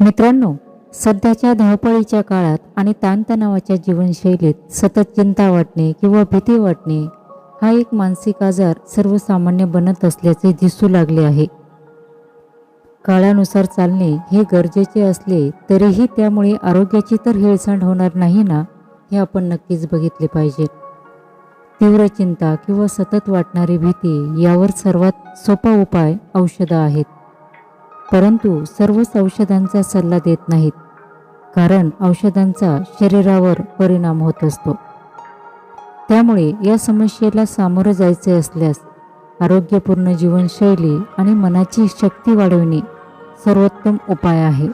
मित्रांनो, सध्याच्या धावपळीच्या काळात आणि ताणतणावाच्या जीवनशैलीत सतत चिंता वाटणे किंवा भीती वाटणे हा एक मानसिक आजार सर्वसामान्य बनत असल्याचे दिसू लागले आहे. काळानुसार चालणे हे गरजेचे असले तरीही त्यामुळे आरोग्याची तर हेळसांड होणार नाही ना, हे आपण नक्कीच बघितले पाहिजे. तीव्र चिंता किंवा सतत वाटणारी भीती यावर सर्वात सोपा उपाय औषधं आहेत. परंतु सर्वच औषधांचा सल्ला देत नाहीत, कारण औषधांचा शरीरावर परिणाम होत असतो. त्यामुळे या समस्येला सामोरं जायचे असल्यास आरोग्यपूर्ण जीवनशैली आणि मनाची शक्ती वाढवणे सर्वोत्तम उपाय आहे.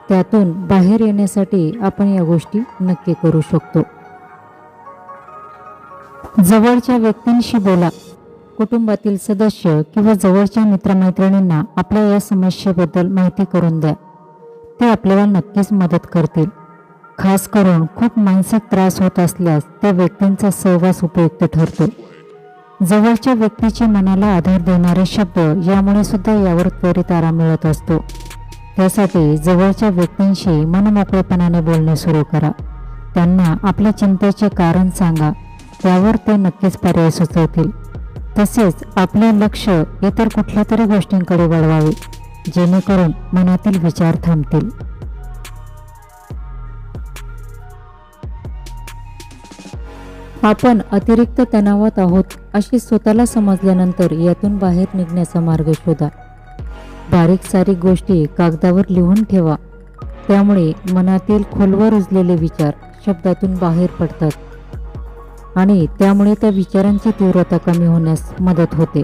त्यातून बाहेर येण्यासाठी आपण या गोष्टी नक्की करू शकतो. जवळच्या व्यक्तींशी बोला. कुटुंबातील सदस्य किंवा जवळच्या मित्रमैत्रिणींना आपल्या या समस्येबद्दल माहिती करून द्या. ते आपल्याला नक्कीच मदत करतील. खास करून खूप मानसिक त्रास होत असल्यास त्या व्यक्तींचा सहवास उपयुक्त ठरतो. जवळच्या व्यक्तीचे मनाला आधार देणारे शब्द यामुळे सुद्धा यावर त्वरित आराम मिळत असतो. त्यासाठी जवळच्या व्यक्तींशी मनमोकळेपणाने बोलणे सुरू करा. त्यांना आपल्या चिंतेचे कारण सांगा. त्यावर ते नक्कीच पर्याय सुचवतील. तसेच आपले लक्ष इतर कुठल्या तरी गोष्टींकडे वळवावे, जेणेकरून मनातील विचार थांबतील. आपण अतिरिक्त तणावात आहोत अशी स्वतःला समजल्यानंतर यातून बाहेर निघण्याचा मार्ग शोधा. बारीक सारीक गोष्टी कागदावर लिहून ठेवा. त्यामुळे मनातील खोलवर रुजलेले विचार शब्दातून बाहेर पडतात आणि त्यामुळे त्या विचारांची तीव्रता कमी होण्यास मदत होते.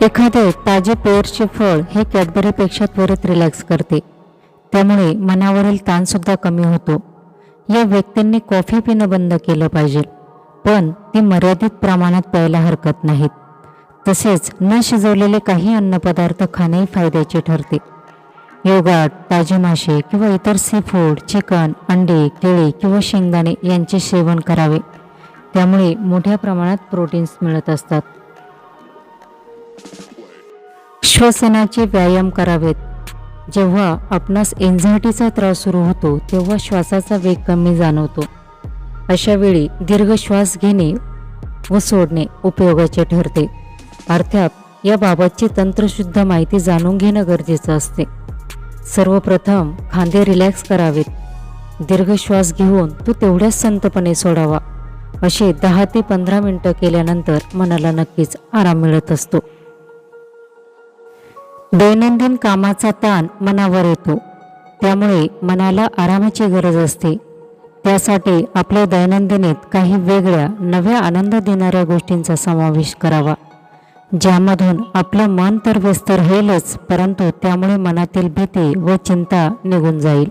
एखादे ताजे पेरचे फळ हे कॅडबरीपेक्षा त्वरित रिलॅक्स करते. त्यामुळे मनावरील ताणसुद्धा कमी होतो. या व्यक्तींनी कॉफी पिणं बंद केलं पाहिजे, पण ती मर्यादित प्रमाणात प्यायला हरकत नाहीत. तसेच न शिजवलेले काही अन्नपदार्थ खाणेही फायद्याचे ठरते. योगाट, ताजे मासे किंवा इतर सी फूड, चिकन, अंडे, केळी किंवा शेंगदाणे यांचे सेवन करावे. त्यामुळे मोठ्या प्रमाणात प्रोटीन्स मिळत असतात. श्वसनाचे व्यायाम करावेत. जेव्हा आपणास एन्झायटीचा त्रास सुरू होतो तेव्हा श्वासाचा वेग कमी जाणवतो. अशा वेळी दीर्घ श्वास घेणे व सोडणे उपयोगाचे ठरते. अर्थात याबाबतची तंत्रशुद्ध माहिती जाणून घेणं गरजेचं असते. सर्वप्रथम खांदे रिलॅक्स करावेत. दीर्घ श्वास घेऊन तो तेवढ्याच संतपणे सोडावा. असे 10 ते 15 मिनिटं केल्यानंतर मनाला नक्कीच आराम मिळत असतो. दैनंदिन कामाचा ताण मनावर येतो. त्यामुळे मनाला आरामाची गरज असते. त्यासाठी आपल्या दैनंदिनीत काही वेगळ्या नव्या आनंद देणाऱ्या गोष्टींचा समावेश करावा, ज्यामधून आपलं मन तर व्यस्त राहीलच, परंतु त्यामुळे मनातील भीती व चिंता निघून जाईल.